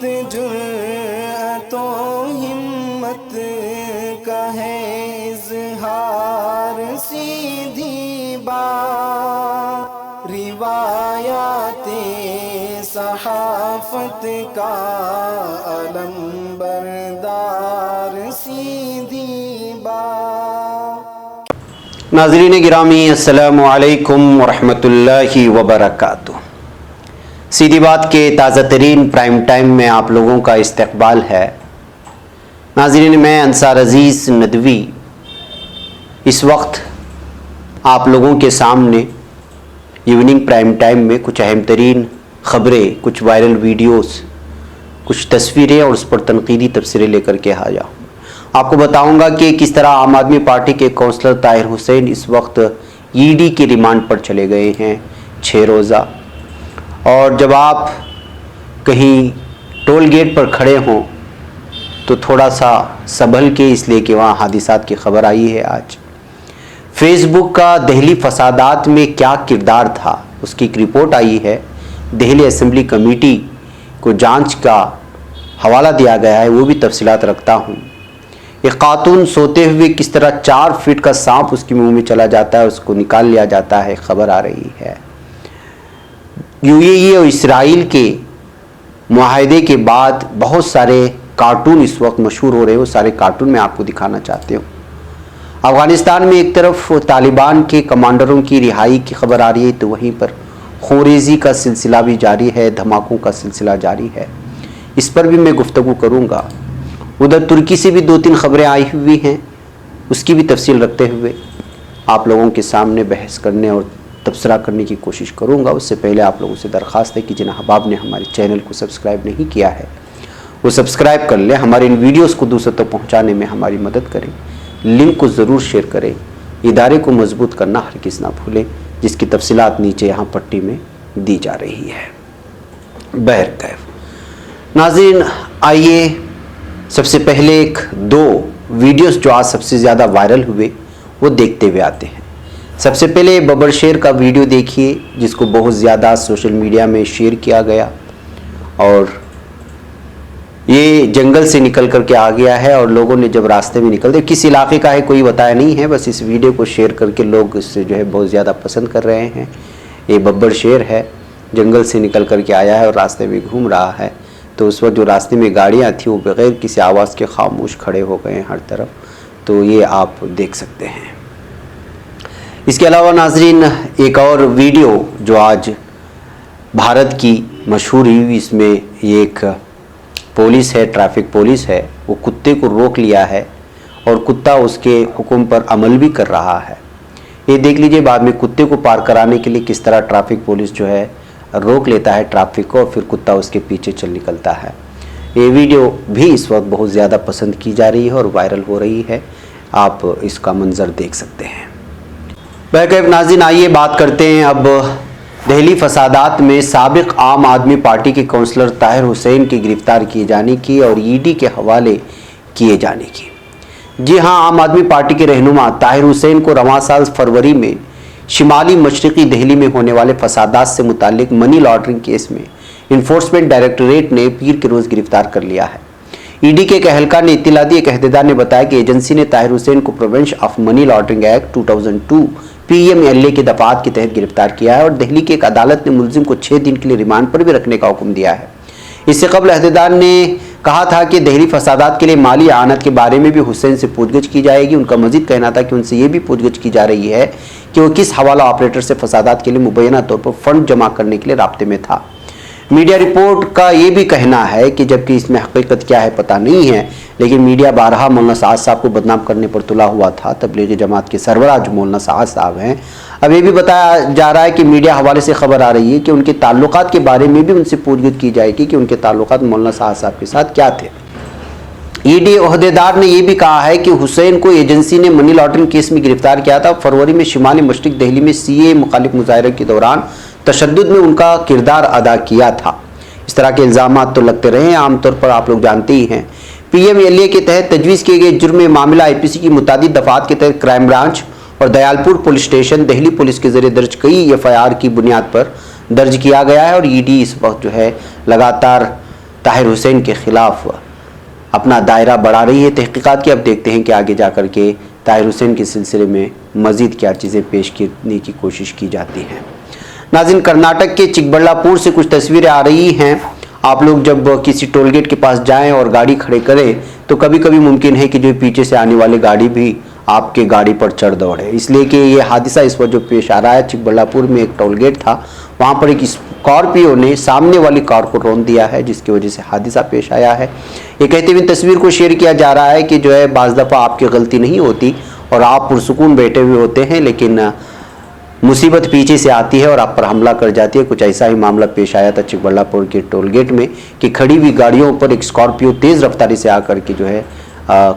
ہمت جرأت و ہمت کا ہے اظہار، سیدھی بات روایات صحافت کا علم بردار، سیدھی بات۔ ناظرین گرامی، السلام علیکم ورحمۃ اللہ وبرکاتہ۔ سیدھی بات کے تازہ ترین پرائم ٹائم میں آپ لوگوں کا استقبال ہے۔ ناظرین، میں انصار عزیز ندوی اس وقت آپ لوگوں کے سامنے ایوننگ پرائم ٹائم میں کچھ اہم ترین خبریں، کچھ وائرل ویڈیوز، کچھ تصویریں اور اس پر تنقیدی تبصرے لے کر کے حاضر ہوں۔ آپ کو بتاؤں گا کہ کس طرح عام آدمی پارٹی کے کونسلر طاہر حسین اس وقت ای ڈی کی ریمانڈ پر چلے گئے ہیں 6 روزہ، اور جب آپ کہیں ٹول گیٹ پر کھڑے ہوں تو تھوڑا سا سنبھل کے، اس لیے کہ وہاں حادثات کی خبر آئی ہے۔ آج فیس بک کا دہلی فسادات میں کیا کردار تھا، اس کی ایک رپورٹ آئی ہے۔ دہلی اسمبلی کمیٹی کو جانچ کا حوالہ دیا گیا ہے، وہ بھی تفصیلات رکھتا ہوں۔ ایک خاتون سوتے ہوئے کس طرح 4 فٹ کا سانپ اس کے منہ میں چلا جاتا ہے، اس کو نکال لیا جاتا ہے، خبر آ رہی ہے۔ یو اے ای اور اسرائیل کے معاہدے کے بعد بہت سارے کارٹون اس وقت مشہور ہو رہے ہیں، وہ سارے کارٹون میں آپ کو دکھانا چاہتے ہوں۔ افغانستان میں ایک طرف طالبان کے کمانڈروں کی رہائی کی خبر آ رہی ہے، تو وہیں پر خونریزی کا سلسلہ بھی جاری ہے، دھماکوں کا سلسلہ جاری ہے، اس پر بھی میں گفتگو کروں گا۔ ادھر ترکی سے بھی 2-3 خبریں آئی ہوئی ہیں، اس کی بھی تفصیل رکھتے ہوئے آپ لوگوں کے سامنے بحث کرنے اور تبصرہ کرنے کی کوشش کروں گا۔ اس سے پہلے آپ لوگوں سے درخواست ہے کہ جن احباب نے ہمارے چینل کو سبسکرائب نہیں کیا ہے وہ سبسکرائب کر لیں، ہمارے ان ویڈیوز کو دوسروں تک پہنچانے میں ہماری مدد کریں، لنک کو ضرور شیئر کریں، ادارے کو مضبوط کرنا ہرگز نہ بھولیں، جس کی تفصیلات نیچے یہاں پٹی میں دی جا رہی ہے۔ بہرکیف ناظرین، آئیے سب سے پہلے 2 ویڈیوز جو آج سب سے زیادہ وائرل ہوئے وہ دیکھتے ہوئے آتے ہیں۔ سب سے پہلے ببر شیر کا ویڈیو دیکھیے، جس کو بہت زیادہ سوشل میڈیا میں شیئر کیا گیا، اور یہ جنگل سے نکل کر کے آ گیا ہے، اور لوگوں نے جب راستے میں نکلتے، کس علاقے کا ہے کوئی بتایا نہیں ہے، بس اس ویڈیو کو شیئر کر کے لوگ اس سے جو ہے بہت زیادہ پسند کر رہے ہیں۔ یہ ببر شیر ہے، جنگل سے نکل کر کے آیا ہے اور راستے میں گھوم رہا ہے، تو اس وقت جو راستے میں گاڑیاں تھیں وہ بغیر کسی آواز کے خاموش کھڑے ہو گئے ہیں ہر طرف، تو یہ آپ دیکھ سکتے ہیں۔ اس کے علاوہ ناظرین، ایک اور ویڈیو جو آج بھارت کی مشہور ہوئی، اس میں یہ ایک پولیس ہے، ٹریفک پولیس ہے، وہ کتے کو روک لیا ہے اور کتا اس کے حکم پر عمل بھی کر رہا ہے۔ یہ دیکھ لیجئے، بعد میں کتے کو پار کرانے کے لیے کس طرح ٹریفک پولیس جو ہے روک لیتا ہے ٹریفک کو، اور پھر کتا اس کے پیچھے چل نکلتا ہے۔ یہ ویڈیو بھی اس وقت بہت زیادہ پسند کی جا رہی ہے اور وائرل ہو رہی ہے، آپ اس کا منظر دیکھ سکتے ہیں۔ بہرکیف ناظرین، آئیے بات کرتے ہیں اب دہلی فسادات میں سابق عام آدمی پارٹی کے کونسلر طاہر حسین کی گرفتار کیے جانے کی اور ای ڈی کے حوالے کیے جانے کی۔ جی ہاں، عام آدمی پارٹی کے رہنما طاہر حسین کو رواں سال فروری میں شمالی مشرقی دہلی میں ہونے والے فسادات سے متعلق منی لانڈرنگ کیس میں انفورسمنٹ ڈائریکٹوریٹ نے پیر کے روز گرفتار کر لیا ہے۔ ای ڈی کے ایک اہلکار نے اطلاع دی، ایک عہدیدار نے بتایا کہ ایجنسی نے طاہر حسین کو prevention of money laundering act 2002 P M L A کے دفعات کے تحت گرفتار کیا ہے، اور دہلی کی ایک عدالت نے ملزم کو 6 دن کے لیے ریمانڈ پر بھی رکھنے کا حکم دیا ہے۔ اس سے قبل عہدیدار نے کہا تھا کہ دہلی فسادات کے لیے مالی اعانت کے بارے میں بھی حسین سے پوچھ گچھ کی جائے گی۔ ان کا مزید کہنا تھا کہ ان سے یہ بھی پوچھ گچھ کی جا رہی ہے کہ وہ کس حوالہ آپریٹر سے فسادات کے لیے مبینہ طور پر فنڈ جمع کرنے کے لیے رابطے میں تھا۔ میڈیا رپورٹ کا یہ بھی کہنا ہے کہ جبکہ اس میں حقیقت کیا ہے پتہ نہیں ہے، لیکن میڈیا بارہا مولانا سعد صاحب کو بدنام کرنے پر تلا ہوا تھا۔ تبلیغی جماعت کے سربراہ جو مولانا سعد صاحب ہیں، اب یہ بھی بتایا جا رہا ہے کہ میڈیا حوالے سے خبر آ رہی ہے کہ ان کے تعلقات کے بارے میں بھی ان سے پوچھ گچھ کی جائے گی کہ ان کے تعلقات مولانا سعد صاحب کے ساتھ کیا تھے۔ ای ڈی عہدیدار نے یہ بھی کہا ہے کہ حسین کو ایجنسی نے منی لانڈرنگ کیس میں گرفتار کیا تھا۔ فروری میں شمالی مشرق دہلی میں سی اے مخالف مظاہرے کے دوران تشدد میں ان کا کردار ادا کیا تھا۔ اس طرح کے الزامات تو لگتے رہے ہیں، عام طور پر آپ لوگ جانتے ہی ہیں۔ پی ایم ایل اے کے تحت تجویز کیے گئے جرم معاملہ آئی پی سی کی متعدد دفعات کے تحت کرائم برانچ اور دیالپور پولیس اسٹیشن دہلی پولیس کے ذریعے درج کئی ایف آئی آر کی بنیاد پر درج کیا گیا ہے، اور ای ڈی اس وقت جو ہے لگاتار طاہر حسین کے خلاف اپنا دائرہ بڑھا رہی ہے تحقیقات کی۔ اب دیکھتے ہیں کہ آگے جا کر کے طاہر حسین کے سلسلے میں مزید کیا چیزیں پیش کرنے کی کوشش کی جاتی ہیں۔ ناظرین، کرناٹک کے چکبڑا پور سے کچھ تصویریں آ رہی ہیں۔ آپ لوگ جب کسی ٹول گیٹ کے پاس جائیں اور گاڑی کھڑے کریں تو کبھی کبھی ممکن ہے کہ جو پیچھے سے آنے والی گاڑی بھی آپ کے گاڑی پر چڑھ دوڑے، اس لیے کہ یہ حادثہ اس وقت جو پیش آ رہا ہے، چکبڑا پور میں ایک ٹول گیٹ تھا، وہاں پر ایک اسکارپیو نے سامنے والی کار کو رون دیا ہے، جس کی وجہ سے حادثہ پیش آیا ہے۔ یہ کہتے ہوئے تصویر کو شیئر کیا جا رہا ہے کہ جو ہے بعض دفعہ آپ کی غلطی نہیں ہوتی اور آپ پرسکون بیٹھے ہوئے ہوتے ہیں، لیکن مصیبت پیچھے سے آتی ہے اور آپ پر حملہ کر جاتی ہے۔ کچھ ایسا ہی معاملہ پیش آیا تھا چکبڑا پور کے ٹول گیٹ میں کہ کھڑی ہوئی گاڑیوں پر ایک اسکارپیو تیز رفتاری سے آ کر کے جو ہے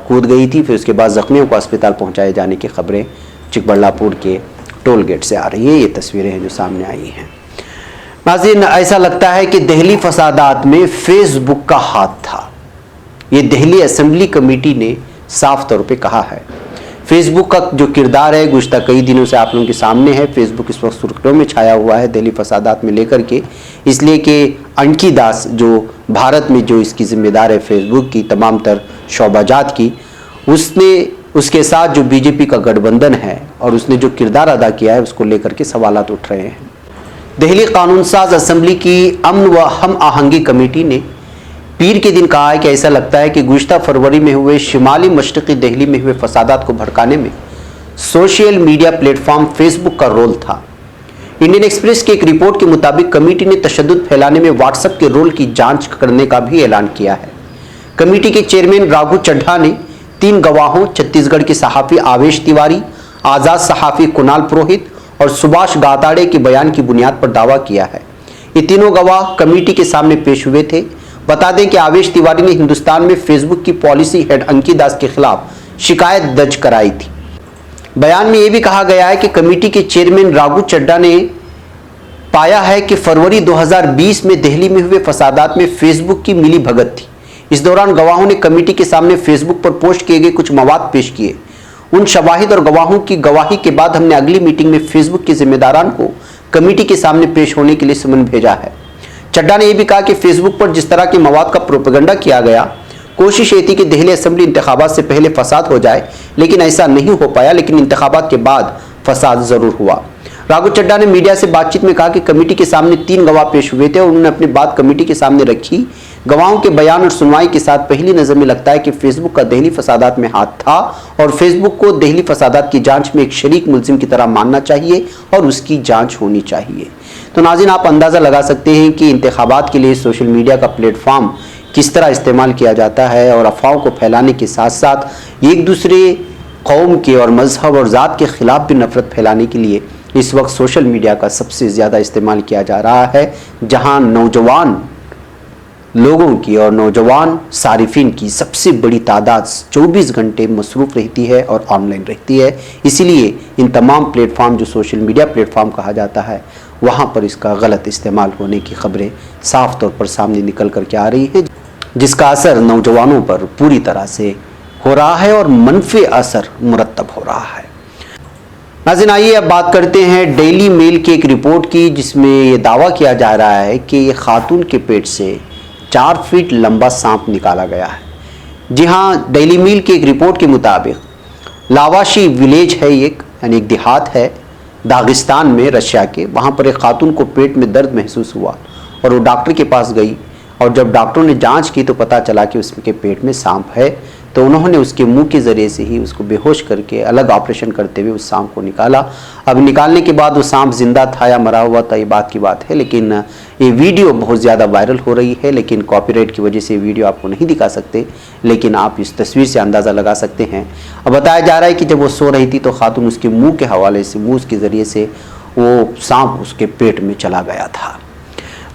کود گئی تھی، پھر اس کے بعد زخمیوں کو اسپتال پہنچائے جانے کی خبریں چکبڑا پور کے ٹول گیٹ سے آ رہی ہیں۔ یہ تصویریں ہیں جو سامنے آئی ہیں۔ ناظرین، ایسا لگتا ہے کہ دہلی فسادات میں فیس بک کا ہاتھ تھا۔ یہ دہلی اسمبلی کمیٹی نے صاف طور پہ کہا ہے۔ فیس بک کا جو کردار ہے گزشتہ کئی دنوں سے آپ لوگوں کے سامنے ہے۔ فیس بک اس وقت سرخیوں میں چھایا ہوا ہے دہلی فسادات میں لے کر کے، اس لیے کہ انکی داس جو بھارت میں جو اس کی ذمہ دار ہے فیس بک کی تمام تر شعبہ جات کی، اس کے ساتھ جو بی جے پی کا گٹھ بندھن ہے اور اس نے جو کردار ادا کیا ہے اس کو لے کر کے سوالات اٹھ رہے ہیں۔ دہلی قانون ساز اسمبلی کی امن و ہم آہنگی کمیٹی نے پیر کے دن کہا ہے کہ ایسا لگتا ہے کہ گزشتہ فروری میں ہوئے شمالی مشرقی دہلی میں ہوئے فسادات کو بھڑکانے میں social media platform Facebook کا رول تھا۔ انڈین ایکسپریس کی ایک رپورٹ کے مطابق کمیٹی نے تشدد پھیلانے میں واٹس ایپ کے رول کی جانچ کرنے کا بھی اعلان کیا ہے۔ کمیٹی کے چیئرمین راگھو چڈھا نے 3 گواہوں چھتیس گڑھ کے صحافی آویش تیواری، آزاد صحافی کنال پروہت اور سبھاش گاتاڑے کے بیان کی بنیاد پر دعویٰ کیا ہے۔ یہ تینوں گواہ کمیٹی کے سامنے پیش ہوئے تھے۔ بتا دیں کہ آویش تیواری نے ہندوستان میں فیس بک کی پالیسی ہیڈ انکی داس کے خلاف شکایت درج کرائی تھی۔ بیان میں یہ بھی کہا گیا ہے کہ کمیٹی کے چیئرمین راگھو چڈھا نے پایا ہے کہ فروری 2020 میں دہلی میں ہوئے فسادات میں فیس بک کی ملی بھگت تھی۔ اس دوران گواہوں نے کمیٹی کے سامنے فیس بک پر پوسٹ کیے گئے کچھ مواد پیش کیے۔ ان شواہد اور گواہوں کی گواہی کے بعد ہم نے اگلی میٹنگ میں فیس بک کے ذمہ داران کو کمیٹی کے سامنے پیش ہونے کے لیے سمن بھیجا ہے۔ چڈھا نے یہ بھی کہا کہ فیس بک پر جس طرح کے مواد کا پروپیگنڈا کیا گیا، کوشش یہ تھی کہ دہلی اسمبلی انتخابات سے پہلے فساد ہو جائے، لیکن ایسا نہیں ہو پایا، لیکن انتخابات کے بعد فساد ضرور ہوا۔ راگھو چڈھا نے میڈیا سے بات چیت میں کہا کہ کمیٹی کے سامنے 3 گواہ پیش ہوئے تھے اور انہوں نے اپنی بات کمیٹی کے سامنے رکھی۔ گواہوں کے بیان اور سنوائی کے ساتھ پہلی نظر میں لگتا ہے کہ فیس بک کا دہلی فسادات میں ہاتھ تھا اور فیس بک کو دہلی فسادات کی جانچ میں ایک شریک ملزم کی طرح ماننا چاہیے اور اس کی جانچ ہونی چاہیے۔ تو ناظرین، آپ اندازہ لگا سکتے ہیں کہ انتخابات کے لیے سوشل میڈیا کا پلیٹ فارم کس طرح استعمال کیا جاتا ہے اور افواہوں کو پھیلانے کے ساتھ ساتھ ایک دوسرے قوم کے اور مذہب اور ذات کے خلاف بھی نفرت پھیلانے کے لیے اس وقت سوشل میڈیا کا سب سے زیادہ استعمال کیا جا رہا ہے، جہاں نوجوان لوگوں کی اور نوجوان صارفین کی سب سے بڑی تعداد 24 گھنٹے مصروف رہتی ہے اور آن لائن رہتی ہے۔ اسی لیے ان تمام پلیٹ فارم جو سوشل میڈیا پلیٹ فارم کہا جاتا ہے، وہاں پر اس کا غلط استعمال ہونے کی خبریں صاف طور پر سامنے نکل کر کے آ رہی ہیں، جس کا اثر نوجوانوں پر پوری طرح سے ہو رہا ہے اور منفی اثر مرتب ہو رہا ہے۔ ناظرین، آئیے اب بات کرتے ہیں ڈیلی میل کی ایک رپورٹ کی، جس میں یہ دعویٰ کیا جا رہا ہے کہ یہ خاتون کے پیٹ سے 4 فٹ لمبا سانپ نکالا گیا ہے۔ جی ہاں، ڈیلی میل کی ایک رپورٹ کے مطابق لاواشی ولیج ہے، یعنی ایک دیہات ہے داغستان میں، رشیا کے، وہاں پر ایک خاتون کو پیٹ میں درد محسوس ہوا اور وہ ڈاکٹر کے پاس گئی، اور جب ڈاکٹروں نے جانچ کی تو پتہ چلا کہ اس کے پیٹ میں سانپ ہے۔ تو انہوں نے اس کے منہ کے ذریعے سے ہی اس کو بے ہوش کر کے الگ آپریشن کرتے ہوئے اس سانپ کو نکالا۔ اب نکالنے کے بعد وہ سانپ زندہ تھا یا مرا ہوا تھا، یہ بات کی بات ہے، لیکن یہ ویڈیو بہت زیادہ وائرل ہو رہی ہے، لیکن کاپی رائٹ کی وجہ سے ویڈیو آپ کو نہیں دکھا سکتے، لیکن آپ اس تصویر سے اندازہ لگا سکتے ہیں۔ اب بتایا جا رہا ہے کہ جب وہ سو رہی تھی تو خاتون اس کے منہ کے حوالے سے، منہ کے ذریعے سے وہ سانپ اس کے پیٹ میں چلا گیا تھا۔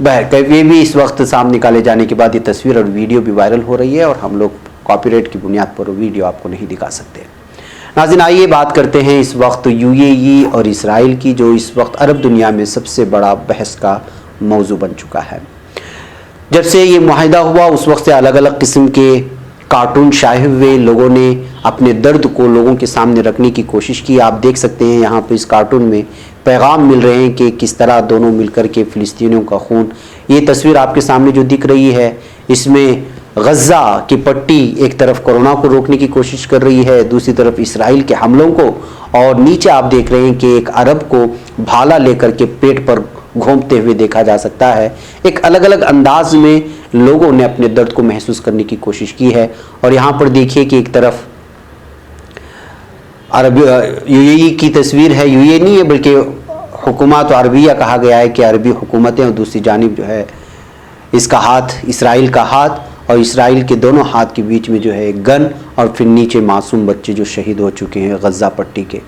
بہرکیف یہ بھی اس وقت سانپ نکالے جانے کے بعد یہ تصویر اور ویڈیو بھی وائرل ہو رہی ہے اور ہم لوگ کاپی رائٹ کی بنیاد پر وہ ویڈیو آپ کو نہیں دکھا سکتے۔ ناظرین، آئیے بات کرتے ہیں اس وقت یو اے ای اور اسرائیل کی، جو اس وقت عرب دنیا میں سب سے بڑا بحث کا موضوع بن چکا ہے۔ جب سے یہ معاہدہ ہوا اس وقت سے الگ الگ قسم کے کارٹون شائع ہوئے، لوگوں نے اپنے درد کو لوگوں کے سامنے رکھنے کی کوشش کی۔ آپ دیکھ سکتے ہیں یہاں پہ اس کارٹون میں پیغام مل رہے ہیں کہ کس طرح دونوں مل کر کے فلسطینیوں کا خون، یہ تصویر آپ کے سامنے جو دکھ رہی ہے اس میں غزہ کی پٹی ایک طرف کورونا کو روکنے کی کوشش کر رہی ہے، دوسری طرف اسرائیل کے حملوں کو، اور نیچے آپ دیکھ رہے ہیں کہ ایک عرب کو بھالا لے کر کے پیٹ پر گھومتے ہوئے دیکھا جا سکتا ہے۔ ایک الگ الگ انداز میں لوگوں نے اپنے درد کو محسوس کرنے کی کوشش کی ہے۔ اور یہاں پر دیکھیے کہ ایک طرف عربی UAE کی تصویر ہے، UAE نہیں ہے بلکہ حکومت عربیہ کہا گیا ہے کہ عربی حکومتیں، اور دوسری جانب جو ہے اس کا ہاتھ اسرائیل کا ہاتھ، اور اسرائیل کے دونوں ہاتھ کے بیچ میں جو ہے گن، اور پھر نیچے معصوم بچے جو شہید ہو چکے ہیں غزہ پٹی کے۔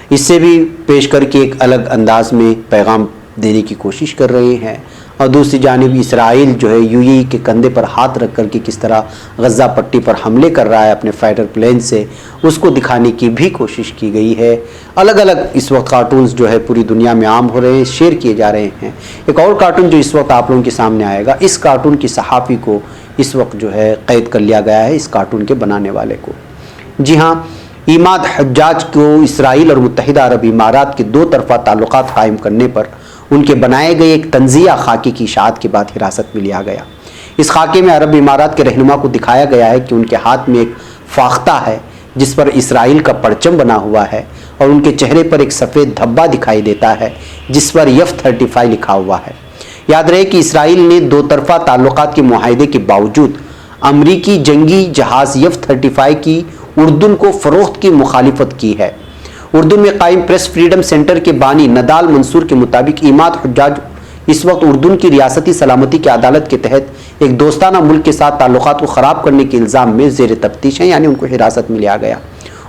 اس سے بھی پیش کر کے ایک الگ انداز میں پیغام دینے کی کوشش کر رہے ہیں، اور دوسری جانب اسرائیل جو ہے UAE کے کندھے پر ہاتھ رکھ کر کے کس طرح غزہ پٹی پر حملے کر رہا ہے اپنے فائٹر پلین سے، اس کو دکھانے کی بھی کوشش کی گئی ہے۔ الگ الگ اس وقت کارٹونز جو ہے پوری دنیا میں عام ہو رہے ہیں، شیئر کیے جا رہے ہیں۔ ایک اور کارٹون جو اس وقت آپ لوگوں کے سامنے آئے گا، اس کارٹون کی صحافی کو اس وقت جو ہے قید کر لیا گیا ہے، اس کارٹون کے بنانے والے کو۔ جی ہاں، عماد حجاج کو اسرائیل اور متحدہ عرب امارات کے دو طرفہ تعلقات قائم کرنے پر ان کے بنائے گئے ایک تنزیہ خاکے کی اشاعت کے بعد حراست میں لیا گیا۔ اس خاکے میں عرب امارات کے رہنما کو دکھایا گیا ہے کہ ان کے ہاتھ میں ایک فاختہ ہے جس پر اسرائیل کا پرچم بنا ہوا ہے، اور ان کے چہرے پر ایک سفید دھبا دکھائی دیتا ہے جس پر F-35 لکھا ہوا ہے۔ یاد رہے کہ اسرائیل نے دو طرفہ تعلقات کے معاہدے کے باوجود امریکی جنگی جہاز F-35 کی اردن کو فروخت کی مخالفت کی ہے۔ اردن میں قائم پریس فریڈم سینٹر کے بانی نڈال منصور کے مطابق عماد حجاج اس وقت اردن کی ریاستی سلامتی کی عدالت کے تحت ایک دوستانہ ملک کے ساتھ تعلقات کو خراب کرنے کے الزام میں زیر تفتیش ہیں، یعنی ان کو حراست میں لیا گیا۔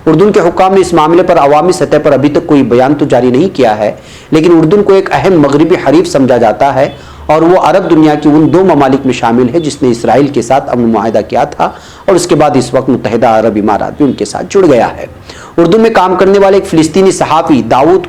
اردن کے حکام نے اس معاملے پر عوامی سطح پر ابھی تک کوئی بیان تو جاری نہیں کیا ہے، لیکن اردن کو ایک اہم مغربی حریف سمجھا جاتا ہے، اور وہ عرب دنیا کی ان دو ممالک میں شامل ہے جس نے اسرائیل کے ساتھ امن معاہدہ کیا تھا، اور اس کے بعد اس وقت متحدہ عرب امارات بھی ان کے ساتھ جڑ گیا ہے۔ اردن میں کام کرنے والے ایک فلسطینی صحافی داؤد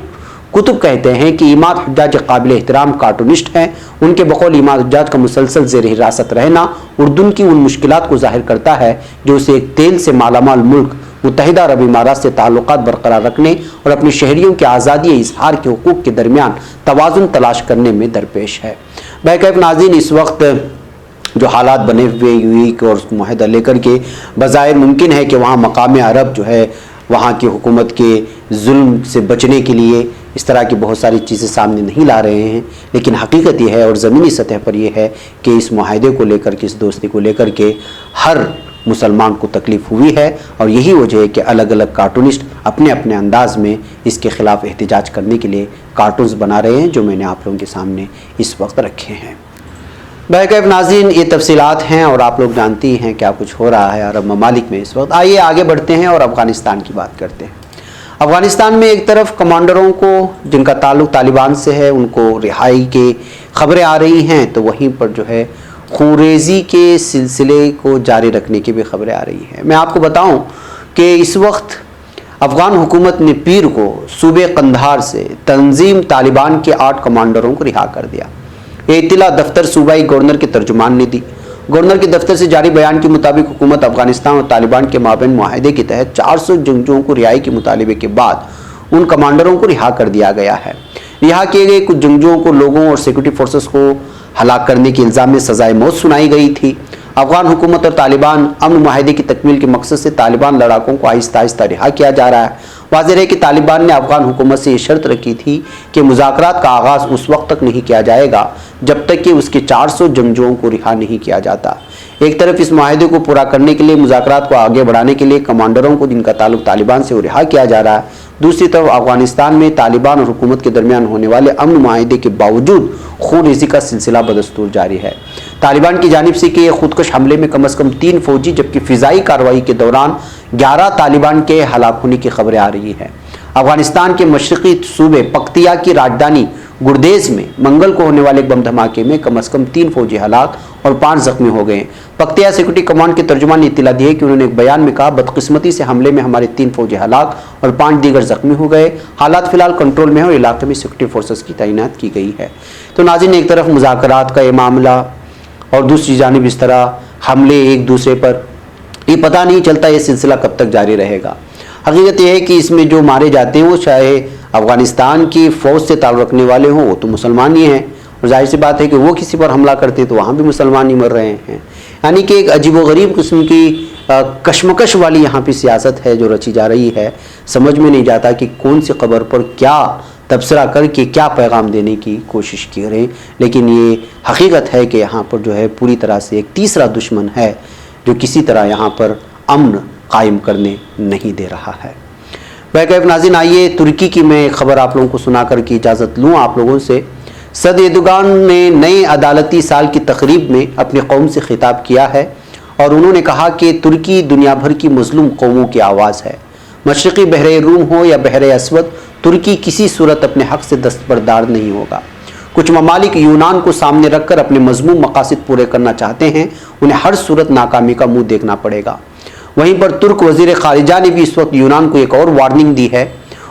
کتب کہتے ہیں کہ عماد حجاج ایک قابل احترام کارٹونسٹ ہیں۔ ان کے بقول عماد حجاج کا مسلسل زیر حراست رہنا اردن کی ان مشکلات کو ظاہر کرتا ہے جو اسے ایک تیل سے مالا مال ملک متحدہ عرب امارات سے تعلقات برقرار رکھنے اور اپنے شہریوں کے آزادی اظہار کے حقوق کے درمیان توازن تلاش کرنے میں درپیش ہے۔ بہرکیف ناظرین، اس وقت جو حالات بنے ہوئے UAE کو اور اس کو معاہدہ لے کر کے بظاہر ممکن ہے کہ وہاں مقام عرب جو ہے وہاں کی حکومت کے ظلم سے بچنے کے لیے اس طرح کی بہت ساری چیزیں سامنے نہیں لا رہے ہیں، لیکن حقیقت یہ ہے اور زمینی سطح پر یہ ہے کہ اس معاہدے کو لے کر کے، اس دوستی کو لے کر کے ہر مسلمان کو تکلیف ہوئی ہے، اور یہی وجہ ہے کہ الگ الگ کارٹونسٹ اپنے اپنے انداز میں اس کے خلاف احتجاج کرنے کے لیے کارٹونز بنا رہے ہیں، جو میں نے آپ لوگوں کے سامنے اس وقت رکھے ہیں۔ بہرکیف ناظرین، یہ تفصیلات ہیں اور آپ لوگ جانتی ہیں کیا کچھ ہو رہا ہے عرب ممالک میں اس وقت۔ آئیے آگے بڑھتے ہیں اور افغانستان کی بات کرتے ہیں۔ افغانستان میں ایک طرف کمانڈروں کو جن کا تعلق طالبان سے ہے ان کو رہائی کے خبریں آ رہی ہیں، تو وہیں پر جو ہے خونریزی کے سلسلے کو جاری رکھنے کی بھی خبریں آ رہی ہیں۔ میں آپ کو بتاؤں کہ اس وقت افغان حکومت نے پیر کو صوبے قندھار سے تنظیم طالبان کے 8 کمانڈروں کو رہا کر دیا۔ یہ اطلاع دفتر صوبائی گورنر کے ترجمان نے دی۔ گورنر کے دفتر سے جاری بیان کے مطابق حکومت افغانستان اور طالبان کے مابین معاہدے کے تحت 400 جنگجوؤں کو رہائی کے مطالبے کے بعد ان کمانڈروں کو رہا کر دیا گیا ہے۔ رہا کیے گئے کچھ جنگجوؤں کو لوگوں اور سیکورٹی فورسز کو ہلاک کرنے کے الزام میں سزائے موت سنائی گئی تھی۔ افغان حکومت اور طالبان امن معاہدے کی تکمیل کے مقصد سے طالبان لڑاکوں کو آہستہ آہستہ رہا کیا جا رہا ہے۔ واضح ہے کہ طالبان نے افغان حکومت سے یہ شرط رکھی تھی کہ مذاکرات کا آغاز اس وقت تک نہیں کیا جائے گا جب تک کہ اس کے 400 جنگجوؤں کو رہا نہیں کیا جاتا۔ ایک طرف اس معاہدے کو پورا کرنے کے لیے مذاکرات کو آگے بڑھانے کے لیے کمانڈروں کو جن کا تعلق طالبان سے رہا کیا جا رہا ہے، دوسری طرف افغانستان میں طالبان اور حکومت کے درمیان ہونے والے امن معاہدے کے باوجود خون ریزی کا سلسلہ بدستور جاری ہے۔ طالبان کی جانب سے کیے خودکش حملے میں کم از کم 3 فوجی جبکہ فضائی کارروائی کے دوران 11 طالبان کے ہلاک ہونے کی خبریں آ رہی ہیں۔ افغانستان کے مشرقی صوبے پکتیا کی راجدھانی گردیز میں منگل کو ہونے والے بم دھماکے میں کم از کم 3 فوجی ہلاک اور 5 زخمی ہو گئے ہیں۔ پکتیا سیکورٹی کمانڈ کے ترجمان نے اطلاع دی ہے کہ انہوں نے ایک بیان میں کہا، بدقسمتی سے حملے میں ہمارے 3 فوجی ہلاک اور 5 دیگر زخمی ہو گئے۔ حالات فی الحال کنٹرول میں ہیں اور علاقے میں سیکورٹی فورسز کی تعینات کی گئی ہے۔ تو ناظرین، ایک طرف مذاکرات کا یہ معاملہ اور دوسری جانب اس طرح حملے ایک دوسرے پر، یہ پتہ نہیں چلتا یہ سلسلہ کب تک جاری رہے گا۔ حقیقت یہ ہے کہ اس میں جو مارے جاتے ہیں وہ چاہے افغانستان کی فوج سے تعلق رکھنے والے ہوں، وہ تو مسلمان ہی ہیں، اور ظاہر سی بات ہے کہ وہ کسی پر حملہ کرتے تو وہاں بھی مسلمان ہی مر رہے ہیں۔ یعنی کہ ایک عجیب و غریب قسم کی کشمکش والی یہاں پہ سیاست ہے جو رچی جا رہی ہے. سمجھ میں نہیں جاتا کہ کون سی خبر پر کیا تبصرہ کر کے کیا پیغام دینے کی کوشش کی رہے ہیں. لیکن یہ حقیقت ہے کہ یہاں پر جو ہے پوری طرح سے ایک تیسرا دشمن ہے جو کسی طرح یہاں پر امن قائم کرنے نہیں دے رہا ہے. بہرکیف ناظرین، آئیے ترکی کی میں خبر آپ لوگوں کو سنا کر کی اجازت لوں آپ لوگوں سے. صدر ایردوغان نے نئے عدالتی سال کی تقریب میں اپنی قوم سے خطاب کیا ہے اور انہوں نے کہا کہ ترکی دنیا بھر کی مظلوم قوموں کی آواز ہے. مشرقی بحر روم ہو یا بحر اسود، ترکی کسی صورت اپنے حق سے دستبردار نہیں ہوگا. کچھ ممالک یونان کو سامنے رکھ کر اپنے مذموم مقاصد پورے کرنا چاہتے ہیں، انہیں ہر صورت ناکامی کا منہ دیکھنا پڑے گا. وہیں پر ترک وزیر خارجہ نے بھی اس وقت یونان کو ایک اور وارننگ دی ہے.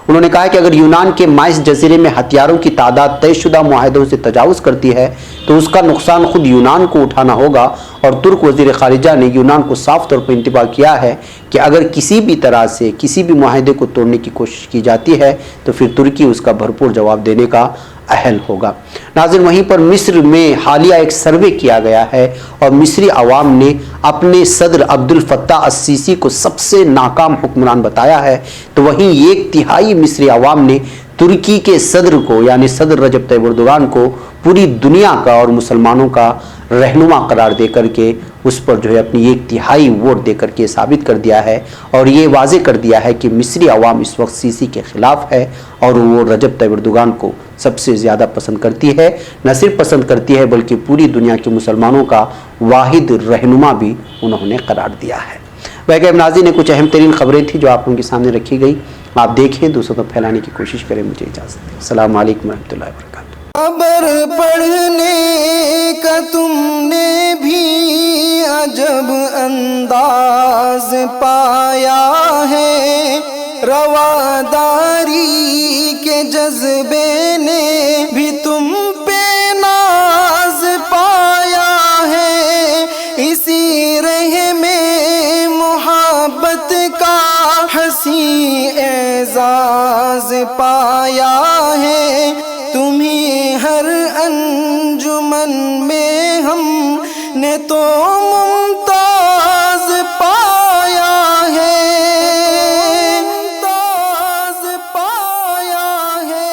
انہوں نے کہا کہ اگر یونان کے مائس جزیرے میں ہتھیاروں کی تعداد طے شدہ معاہدوں سے تجاوز کرتی ہے تو اس کا نقصان خود یونان کو اٹھانا ہوگا. اور ترک وزیر خارجہ نے یونان کو صاف طور پر انتباہ کیا ہے کہ اگر کسی بھی طرح سے کسی بھی معاہدے کو توڑنے کی کوشش کی جاتی ہے تو پھر ترکی اس کا بھرپور جواب دینے کا اہل ہوگا. ناظرین، وہیں پر مصر میں حالیہ ایک سروے کیا گیا ہے اور مصری عوام نے اپنے صدر عبد الفتاح السیسی کو سب سے ناکام حکمران بتایا ہے. تو وہیں 1/3 مصری عوام نے ترکی کے صدر کو یعنی صدر رجب طیب ایردوغان کو پوری دنیا کا اور مسلمانوں کا رہنما قرار دے کر کے اس پر جو ہے اپنی 1/3 ووٹ دے کر کے ثابت کر دیا ہے اور یہ واضح کر دیا ہے کہ مصری عوام اس وقت سیسی کے خلاف ہے اور وہ رجب طیب ایردوغان کو سب سے زیادہ پسند کرتی ہے. نہ صرف پسند کرتی ہے بلکہ پوری دنیا کے مسلمانوں کا واحد رہنما بھی انہوں نے قرار دیا ہے. بہرکیف ناظرین، نے کچھ اہم ترین خبریں تھیں جو آپ ان کے سامنے رکھی گئی. آپ دیکھیں، دوسروں تک پھیلانے کی کوشش کریں. مجھے اجازت دیں. السلام علیکم ورحمۃ اللہ وبرکاتہ. خبر پڑھنے کا تم نے بھی عجب انداز پایا ہے، رواداری کے جذبے نے بھی تم پہ ناز پایا ہے، اسی رہ میں محبت کا حسین اعزاز پایا ہے. تمہیں ہر انجمن میں ہم نے تو ممتاز پایا ہے، ممتاز پایا ہے.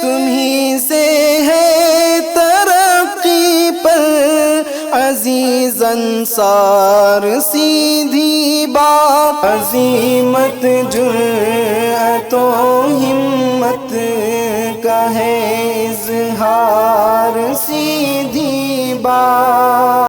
تمہیں سے ہے ترقی پر عزیز انصار سیدھی بات، عظیمت جرأت و ہمت کا ہے اظہار سیدھی بات.